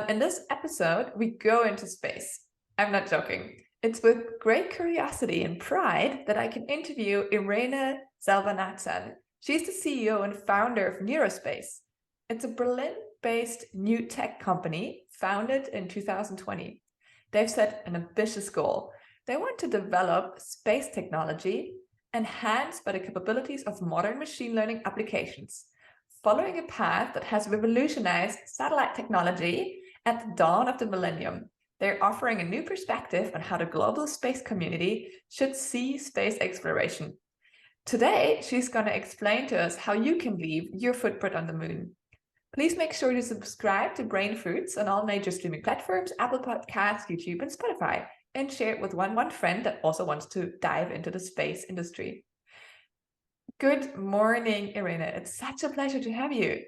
In this episode, we go into space. I'm not joking. It's with great curiosity and pride that I can interview Irene Selvanathan. She's the CEO and founder of Neurospace. It's a Berlin-based new tech company founded in 2020. They've set an ambitious goal. They want to develop space technology enhanced by the capabilities of modern machine learning applications, following a path that has revolutionized satellite technology at the dawn of the millennium. They're offering a new perspective on how the global space community should see space exploration. Today, she's going to explain to us how you can leave your footprint on the moon. Please make sure to subscribe to Brain Fruits on all major streaming platforms, Apple Podcasts, YouTube, and Spotify, and share it with one friend that also wants to dive into the space industry. Good morning, Irene. It's such a pleasure to have you.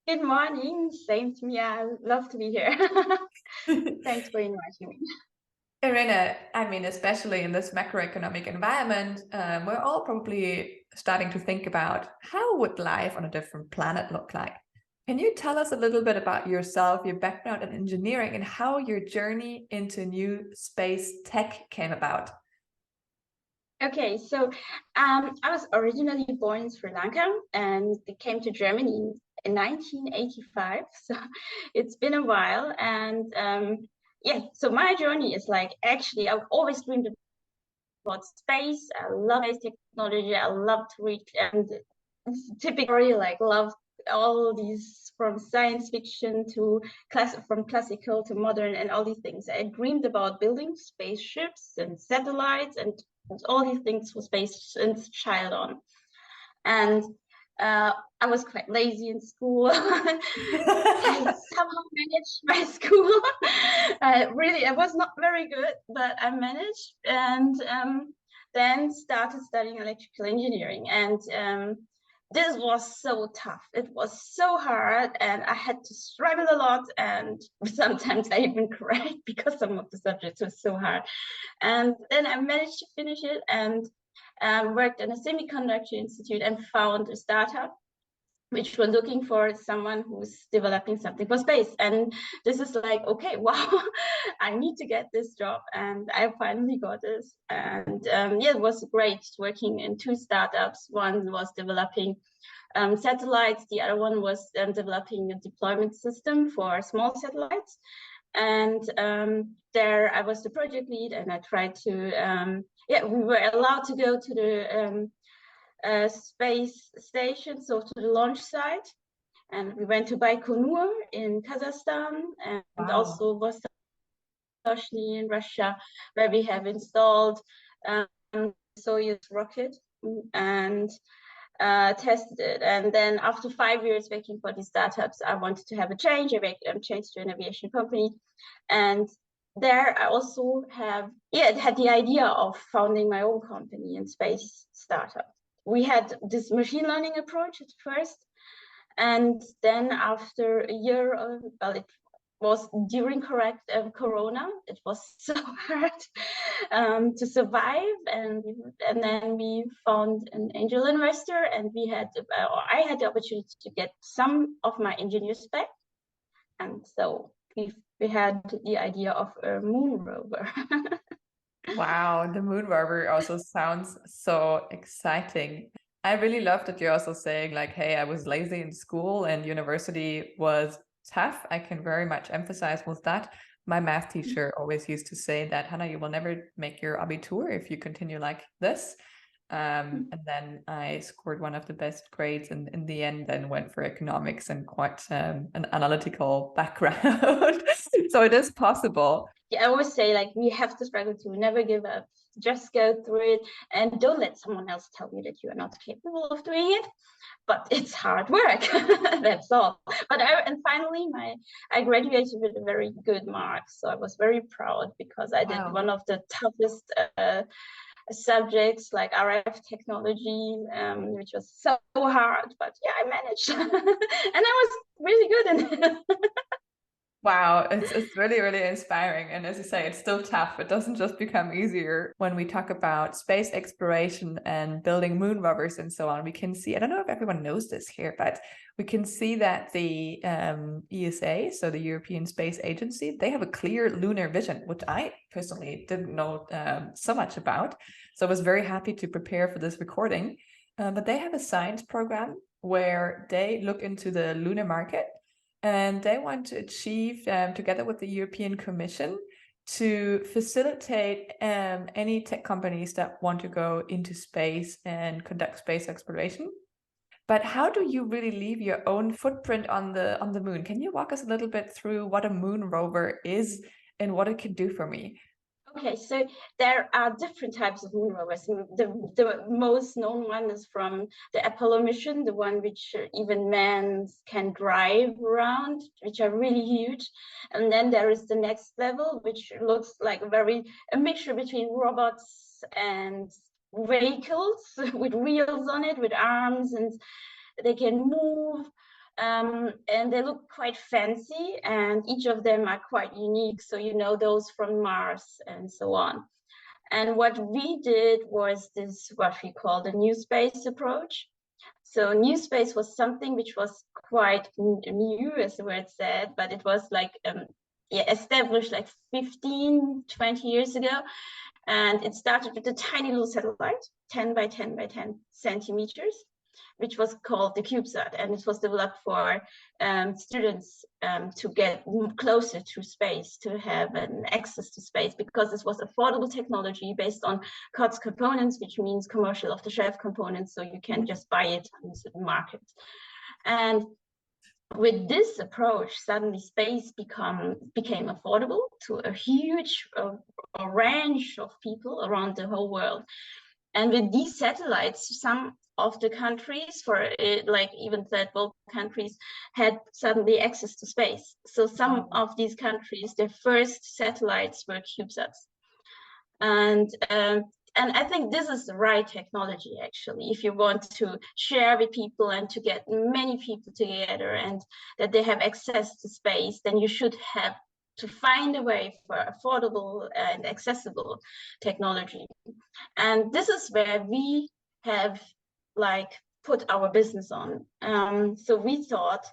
Good morning. Same to me. I love to be here. Thanks for inviting me. Irene, I mean, especially in this macroeconomic environment, we're all probably starting to think about how would life on a different planet look like. Can you tell us a little bit about yourself, your background in engineering, and how your journey into new space tech came about? Okay, so I was originally born in Sri Lanka and came to Germany in 1985. So it's been a while. And yeah, so my journey is like, actually, I've always dreamed about space. I love space technology. I love to read, and typically like love all these, from science fiction to from classical to modern and all these things. I dreamed about building spaceships and satellites and all these things for space since child on. And I was quite lazy in school. I somehow managed my school. I was not very good, but I managed, and then started studying electrical engineering. And this was so tough. It was so hard, and I had to struggle a lot. And sometimes I even cried because some of the subjects were so hard. And then I managed to finish it and worked in a semiconductor institute and found a startup which was looking for someone who's developing something for space. And this is like, okay, wow, I need to get this job. And I finally got this. And yeah, it was great working in two startups. One was developing satellites. The other one was developing a deployment system for small satellites. And there I was the project lead, and I tried to, yeah, we were allowed to go to the space station, so to the launch site, and we went to Baikonur in Kazakhstan, and also Vostochny in Russia, where we have installed Soyuz rocket and tested it. And then after 5 years working for these startups, I wanted to have a change. I changed to an aviation company, and there I also had the idea of founding my own company in space startup. We had this machine learning approach at first, and then after a year, well, it was during Corona, it was so hard to survive, and then we found an angel investor, and I had the opportunity to get some of my engineers back, and so we had the idea of a moon rover. Wow, the moon rover also sounds so exciting. I really love that you're also saying like, hey, I was lazy in school and university was tough. I can very much emphasize with that. My math teacher always used to say that, Hannah, you will never make your Abitur if you continue like this. And then I scored one of the best grades in the end and went for economics and quite an analytical background. So it is possible. Yeah, I always say, like, we have to struggle to never give up. Just go through it, and don't let someone else tell you that you are not capable of doing it. But it's hard work. That's all. But finally I graduated with a very good mark, so I was very proud because I did one of the toughest subjects like RF technology, which was so hard. But yeah, I managed, and I was really good in it. Wow, it's really, really inspiring. And as you say, it's still tough. It doesn't just become easier when we talk about space exploration and building moon rovers and so on. We can see, I don't know if everyone knows this here, but we can see that the ESA, so the European Space Agency, they have a clear lunar vision, which I personally didn't know so much about. So I was very happy to prepare for this recording. But they have a science program where they look into the lunar market, and they want to achieve, together with the European Commission, to facilitate any tech companies that want to go into space and conduct space exploration. But how do you really leave your own footprint on the moon? Can you walk us a little bit through what a moon rover is and what it can do for me? Okay, so there are different types of moon rovers. The most known one is from the Apollo mission, the one which even man can drive around, which are really huge. And then there is the next level, which looks like a mixture between robots and vehicles with wheels on it, with arms, and they can move. And they look quite fancy, and each of them are quite unique. So, you know, those from Mars and so on. And what we did was this, what we call the Neurospace approach. So Neurospace was something which was quite new, as the word said, but it was like established like 15, 20 years ago. And it started with a tiny little satellite, 10 by 10 by 10 centimeters, which was called the CubeSat, and it was developed for students to get closer to space, to have an access to space, because this was affordable technology based on COTS components, which means commercial off-the-shelf components, so you can just buy it on the market. And with this approach, suddenly space became affordable to a huge range of people around the whole world. And with these satellites, some of the countries, like even third world countries, had suddenly access to space. So some of these countries, their first satellites were CubeSats. And I think this is the right technology, actually, if you want to share with people and to get many people together and that they have access to space, then you should have to find a way for affordable and accessible technology. And this is where we have like put our business on. So we thought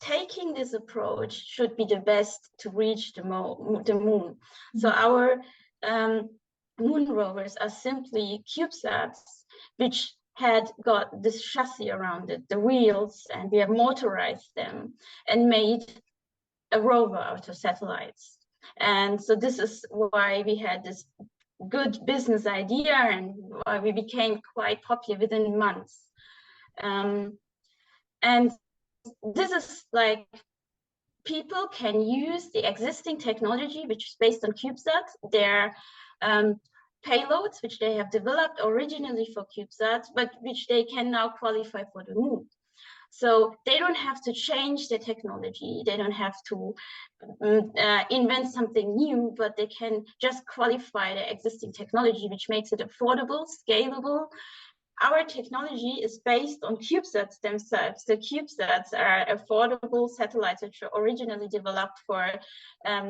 taking this approach should be the best to reach the moon. Mm-hmm. So our moon rovers are simply CubeSats, which had got this chassis around it, the wheels, and we have motorized them and made a rover out of satellites. And so this is why we had this good business idea and why we became quite popular within months. And this is like, people can use the existing technology, which is based on CubeSats, their payloads, which they have developed originally for CubeSats, but which they can now qualify for the moon. So they don't have to change the technology. They don't have to invent something new, but they can just qualify the existing technology, which makes it affordable, scalable. Our technology is based on CubeSats themselves. The CubeSats are affordable satellites which were originally developed for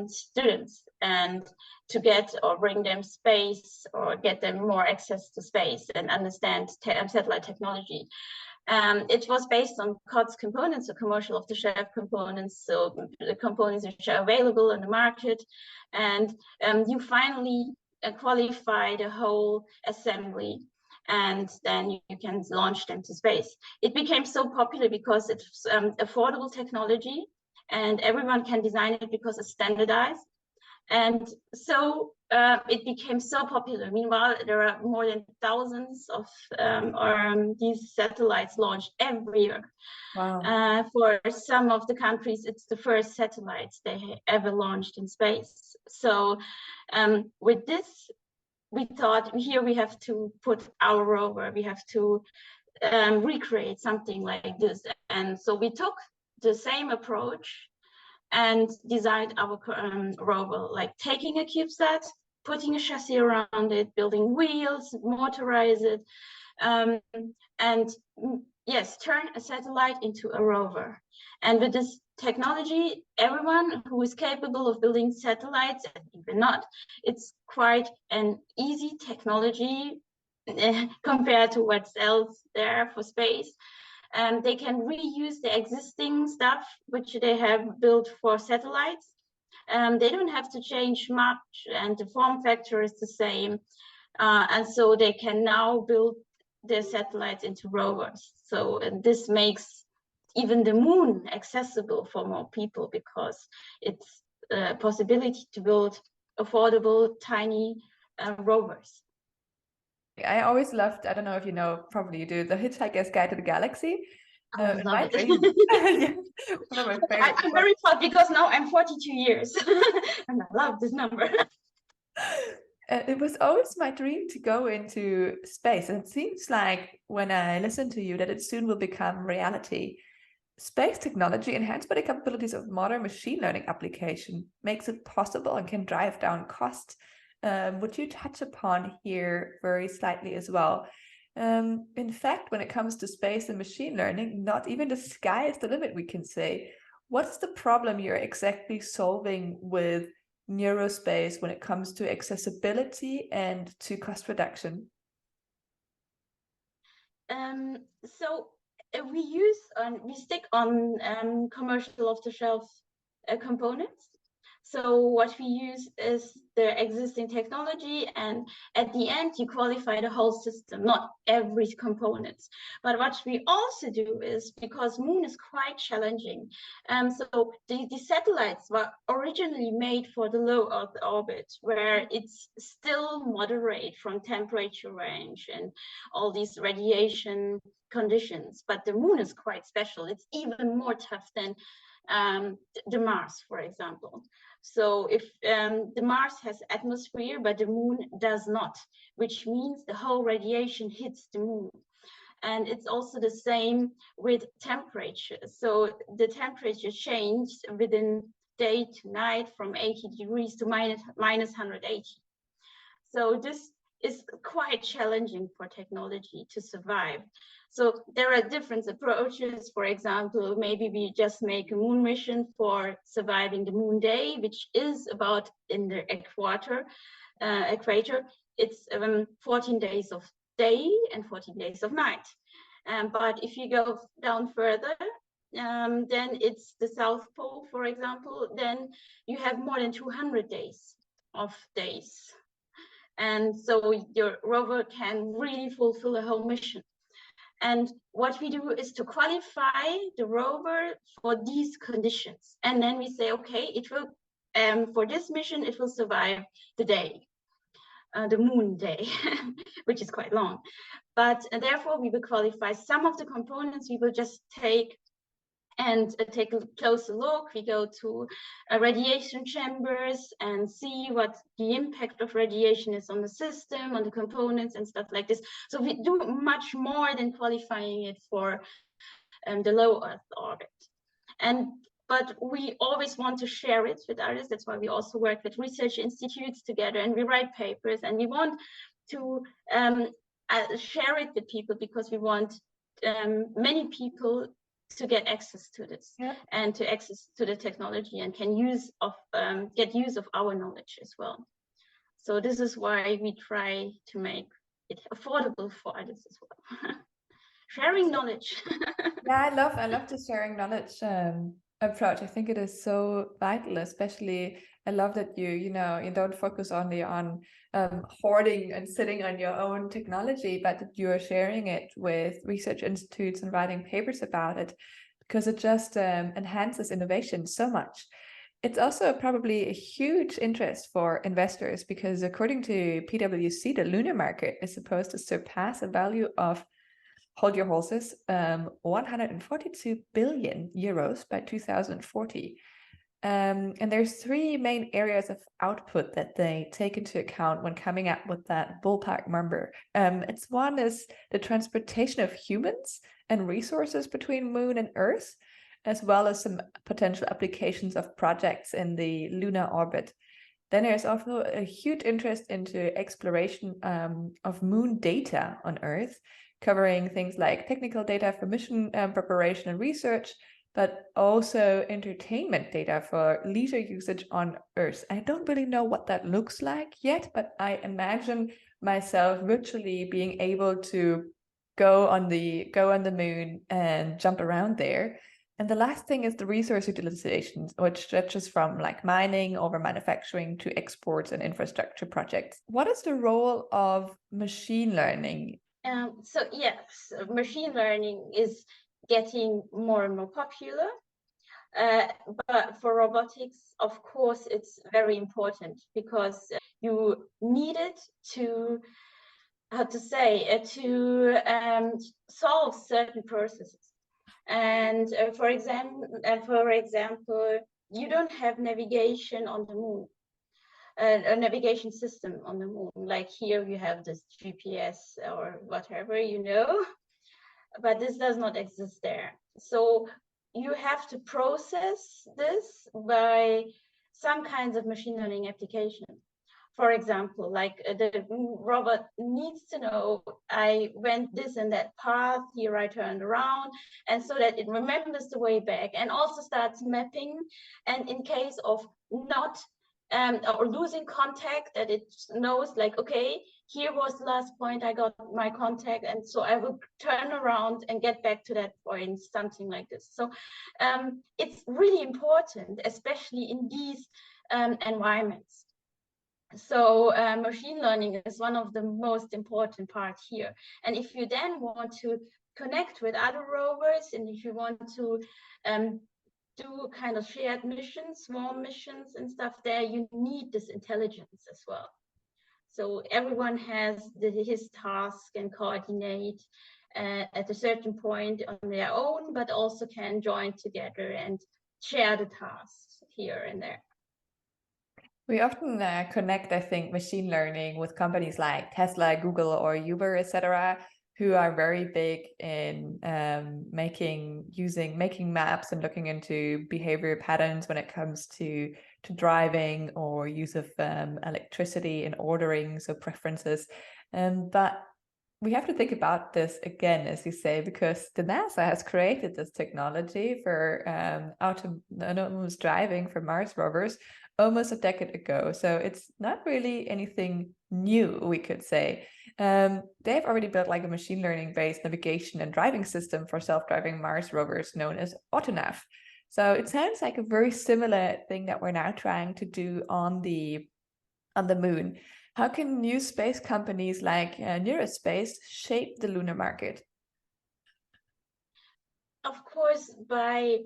students and to get or bring them space or get them more access to space and understand satellite technology. It was based on COTS components, so commercial off-the-shelf components, so the components which are available in the market. And you finally qualify the whole assembly, and then you can launch them to space. It became so popular because it's affordable technology and everyone can design it because it's standardized. And so it became so popular. Meanwhile, there are more than thousands of these satellites launched every year. Wow. For some of the countries, it's the first satellites they ever launched in space. So with this, we thought, here we have to put our rover, we have to recreate something like this. And so we took the same approach and designed our rover, like taking a CubeSat, putting a chassis around it, building wheels, motorize it, and yes, turn a satellite into a rover. And with this technology, everyone who is capable of building satellites, and even not, it's quite an easy technology compared to what's else there for space. They can reuse the existing stuff which they have built for satellites. They don't have to change much, and the form factor is the same. And so they can now build their satellites into rovers. So this makes even the moon accessible for more people, because it's a possibility to build affordable, tiny rovers. I always loved, I don't know if you know, probably you do, The Hitchhiker's Guide to the Galaxy. I love My it. dream. Yeah, one of my favorite. I'm very proud because now I'm 42 years and I love this number. It was always my dream to go into space, and it seems like when I listen to you that it soon will become reality. Space technology, enhanced by the capabilities of modern machine learning application, makes it possible and can drive down costs, which you touch upon here very slightly as well. In fact, when it comes to space and machine learning, not even the sky is the limit, we can say. What's the problem you're exactly solving with Neurospace when it comes to accessibility and to cost reduction? So we stick on commercial off-the-shelf components. So what we use is the existing technology, and at the end you qualify the whole system, not every component. But what we also do is, because Moon is quite challenging, so the satellites were originally made for the low Earth orbit, where it's still moderate from temperature range and all these radiation conditions. But the Moon is quite special. It's even more tough than the Mars, for example. So if the Mars has atmosphere, but the Moon does not, which means the whole radiation hits the Moon. And it's also the same with temperature. So the temperature changed within day to night from 80 degrees to minus 180. So this is quite challenging for technology to survive. So there are different approaches. For example, maybe we just make a moon mission for surviving the moon day, which is about in the equator. It's 14 days of day and 14 days of night. But if you go down further, then it's the South Pole, for example, then you have more than 200 days of days. And so your rover can really fulfill a whole mission. And what we do is to qualify the rover for these conditions. And then we say, okay, it will, for this mission, it will survive the day, the moon day, which is quite long. But therefore, we will qualify some of the components. We will just take a closer look. We go to radiation chambers and see what the impact of radiation is on the system, on the components and stuff like this. So we do much more than qualifying it for the low Earth orbit. But we always want to share it with others. That's why we also work with research institutes together, and we write papers, and we want to share it with people, because we want many people to get access to this, yeah, and to access to the technology, and can get use of our knowledge as well. So this is why we try to make it affordable for others as well. Sharing knowledge. Yeah, I love the sharing knowledge approach. I think it is so vital, especially I love that you don't focus only on hoarding and sitting on your own technology, but that you're sharing it with research institutes and writing papers about it, because it just enhances innovation so much. It's also probably a huge interest for investors, because according to PwC, the lunar market is supposed to surpass a value of, hold your horses, 142 billion euros by 2040. And there's three main areas of output that they take into account when coming up with that ballpark number. One is the transportation of humans and resources between Moon and Earth, as well as some potential applications of projects in the lunar orbit. Then there's also a huge interest into exploration of Moon data on Earth, covering things like technical data for mission preparation and research, but also entertainment data for leisure usage on Earth. I don't really know what that looks like yet, but I imagine myself virtually being able to go on the moon and jump around there. And the last thing is the resource utilization, which stretches from like mining over manufacturing to exports and infrastructure projects. What is the role of machine learning? So yes, machine learning is getting more and more popular. But for robotics, of course, it's very important because you need it to, how to say, solve certain processes. And for example, you don't have navigation on the moon, a navigation system on the moon. Like here, you have this GPS or whatever, but this does not exist there. So you have to process this by some kinds of machine learning application. For example, like the robot needs to know I went this and that path, here I turned around, and so that it remembers the way back and also starts mapping. And in case of not or losing contact, that it knows like, okay, here was the last point I got my contact, and so I will turn around and get back to that point, something like this. So it's really important, especially in these environments. So machine learning is one of the most important parts here. And if you then want to connect with other rovers, and if you want to do kind of shared missions, swarm missions and stuff there, you need this intelligence as well. So everyone has his task and coordinate at a certain point on their own, but also can join together and share the tasks here and there. We often connect, I think, machine learning with companies like Tesla, Google, or Uber, etc., who are very big in making maps and looking into behavior patterns when it comes to driving or use of electricity and ordering, so preferences. But we have to think about this again, as you say, because the NASA has created this technology for autonomous driving for Mars rovers almost a decade ago. So it's not really anything new, we could say. They've already built like a machine learning based navigation and driving system for self-driving Mars rovers known as AutoNav. So it sounds like a very similar thing that we're now trying to do on the moon. How can new space companies like Neurospace shape the lunar market? Of course, by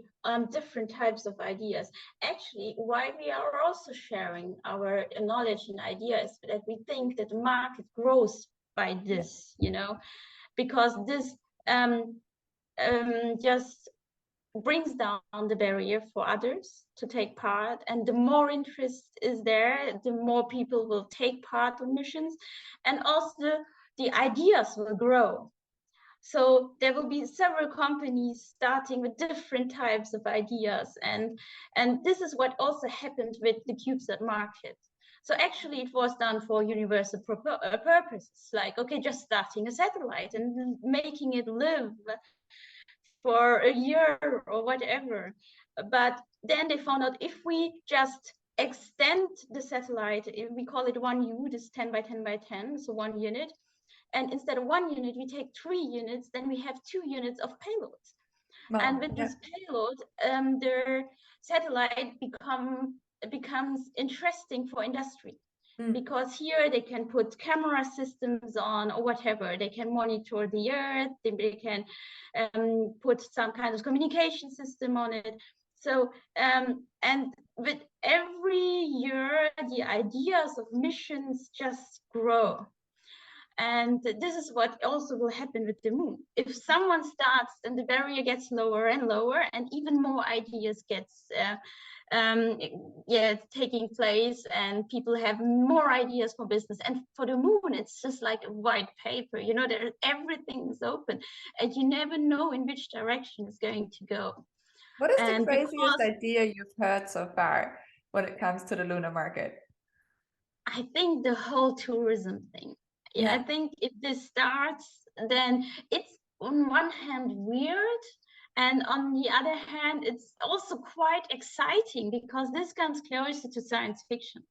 different types of ideas. Actually, why we are also sharing our knowledge and ideas, that we think that the market grows by this, because this just brings down the barrier for others to take part, and the more interest is there, the more people will take part on missions, and also the ideas will grow. So there will be several companies starting with different types of ideas, and this is what also happened with the CubeSat market. So actually it was done for universal purposes, like, okay, just starting a satellite and making it live for a year or whatever. But then they found out if we just extend the satellite, we call it 1U, this 10 by 10 by 10, so 1 unit, and instead of 1 unit, we take 3 units, then we have 2 units of payloads. Wow, and with this payload, the satellite becomes interesting for industry. Because here they can put camera systems on or whatever. They can monitor the Earth. They can put some kind of communication system on it. So, and with every year, the ideas of missions just grow. And this is what also will happen with the moon. If someone starts, then the barrier gets lower and lower, and even more ideas gets taking place, and people have more ideas for business. And for the moon, it's just like a white paper. Everything is open, and you never know in which direction it's going to go. What is the craziest idea you've heard so far when it comes to the lunar market? I think the whole tourism thing. Yeah. I think if this starts, then it's on one hand weird, And on the other hand, it's also quite exciting because this comes closer to science fiction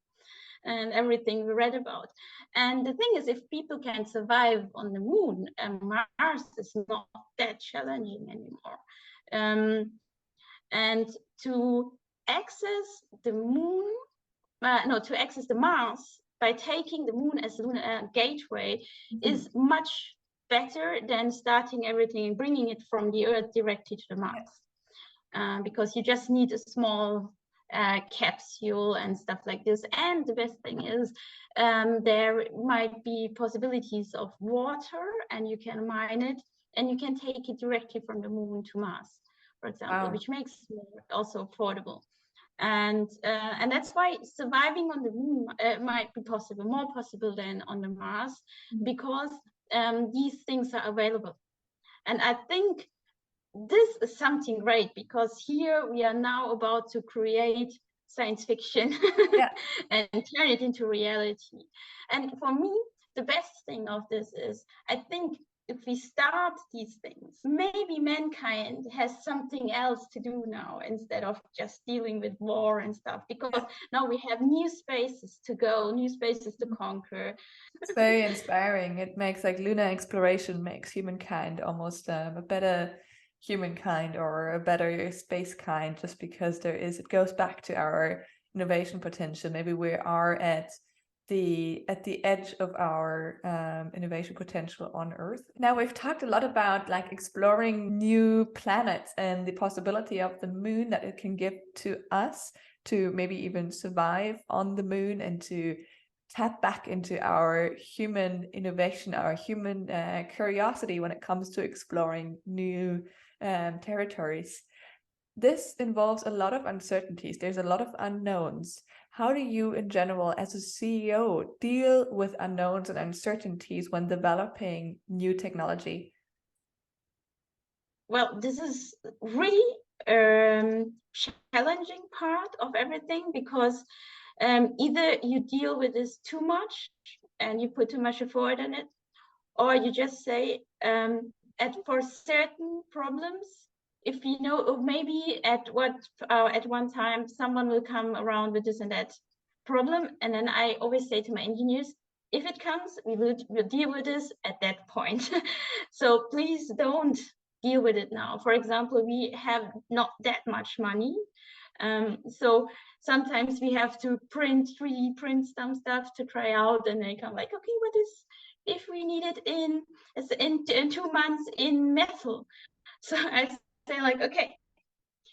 and everything we read about. And the thing is, if people can survive on the moon, Mars is not that challenging anymore. And to access the moon, to access the Mars by taking the moon as a gateway is much better than starting everything and bringing it from the Earth directly to the Mars. Because you just need a small capsule and stuff like this. And the best thing is there might be possibilities of water, and you can mine it, and you can take it directly from the moon to Mars, for example, which makes it also affordable. And that's why surviving on the moon might be possible, more possible than on the Mars, because these things are available. And I think this is something great, because here we are now about to create science fiction and turn it into reality. And for me, the best thing of this is, I think if we start these things, maybe mankind has something else to do now instead of just dealing with war and stuff, because now we have new spaces to go, new spaces to conquer. It's very inspiring. It makes, like, lunar exploration makes humankind almost a better humankind or a better space kind, just because it goes back to our innovation potential. Maybe we are at the edge of our innovation potential on Earth. Now, we've talked a lot about, like, exploring new planets and the possibility of the moon that it can give to us to maybe even survive on the moon and to tap back into our human innovation, our human curiosity when it comes to exploring new territories. This involves a lot of uncertainties. There's a lot of unknowns. How do you, in general, as a CEO, deal with unknowns and uncertainties when developing new technology? Well, this is really challenging part of everything, because either you deal with this too much and you put too much effort in it, or you just say for certain problems, if you know maybe at one time someone will come around with this and that problem, and then I always say to my engineers, if it comes, we'll deal with this at that point. So please don't deal with it now. For example, we have not that much money, so sometimes we have to 3D print some stuff to try out, and they come like, okay, what is if we need it in 2 months in metal? So I say, like, okay,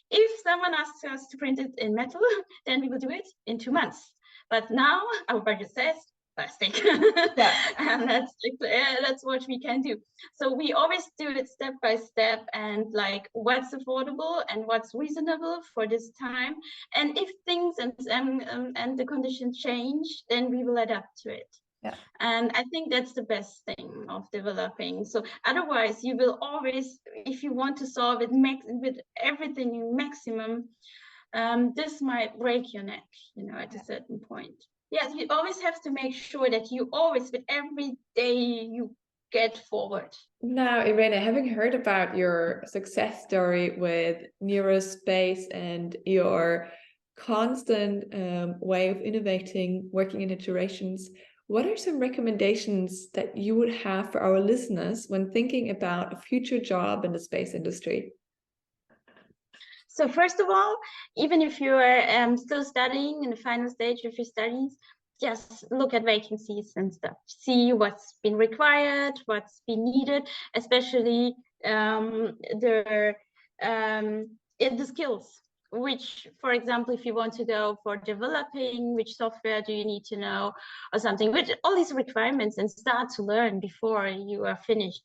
if someone asks us to print it in metal, then we will do it in 2 months. But now our budget says plastic. And that's what we can do. So we always do it step by step, and like what's affordable and what's reasonable for this time. And if things and the conditions change, then we will adapt to it. And I think that's the best thing of developing. So otherwise, you will always, if you want to solve it with everything in maximum, this might break your neck, at a certain point. Yes, you always have to make sure that you always, with every day, you get forward. Now, Irene, having heard about your success story with Neurospace and your constant way of innovating, working in iterations, what are some recommendations that you would have for our listeners when thinking about a future job in the space industry? So first of all, even if you are still studying in the final stage of your studies, just look at vacancies and stuff. See what's been required, what's been needed, especially the skills. Which, for example, if you want to go for developing, which software do you need to know or something, with all these requirements, and start to learn before you are finished,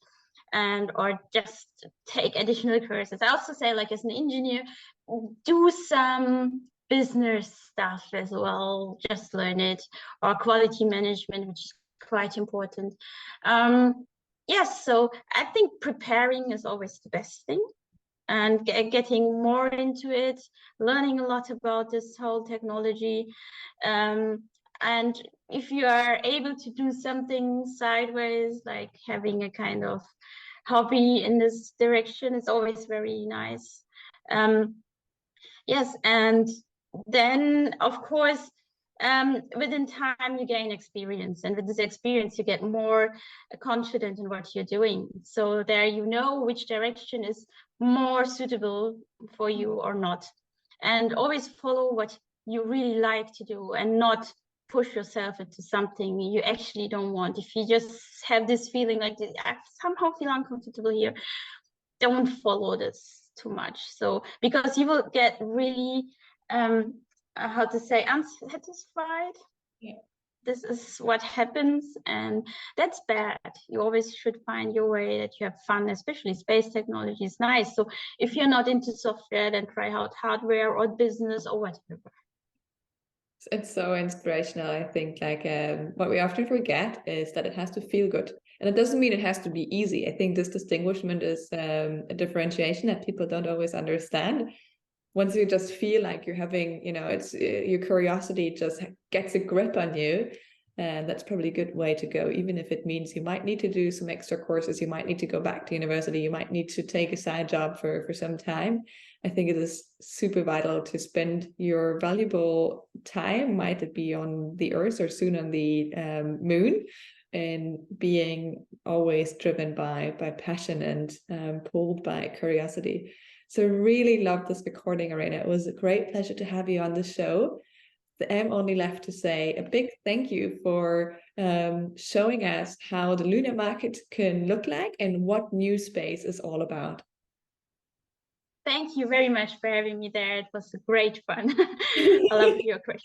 or just take additional courses. I also say, like, as an engineer, do some business stuff as well, just learn it, or quality management, which is quite important. Yes, so I think preparing is always the best thing. And getting more into it, learning a lot about this whole technology. And if you are able to do something sideways, like having a kind of hobby in this direction. It's always very nice. Yes, and then of course, within time you gain experience, and with this experience you get more confident in what you're doing. So there you know which direction is more suitable for you or not. And always follow what you really like to do and not push yourself into something you actually don't want. If you just have this feeling like, I somehow feel uncomfortable here, don't follow this too much. So because you will get really how to say, unsatisfied. Yeah. This is what happens, and that's bad. You always should find your way, that you have fun, especially space technology is nice. So if you're not into software, then try out hardware or business or whatever. It's so inspirational. I think like what we often forget is that it has to feel good. And it doesn't mean it has to be easy. I think this distinguishment is a differentiation that people don't always understand. Once you just feel like you're having, you know, it's your curiosity just gets a grip on you, and that's probably a good way to go, even if it means you might need to do some extra courses, you might need to go back to university, you might need to take a side job for some time. I think it is super vital to spend your valuable time, might it be on the Earth or soon on the moon, and being always driven by passion and pulled by curiosity. So really loved this recording, Irene. It was a great pleasure to have you on the show. I'm only left to say a big thank you for showing us how the lunar market can look like and what Neurospace is all about. Thank you very much for having me there. It was great fun. I loved your question.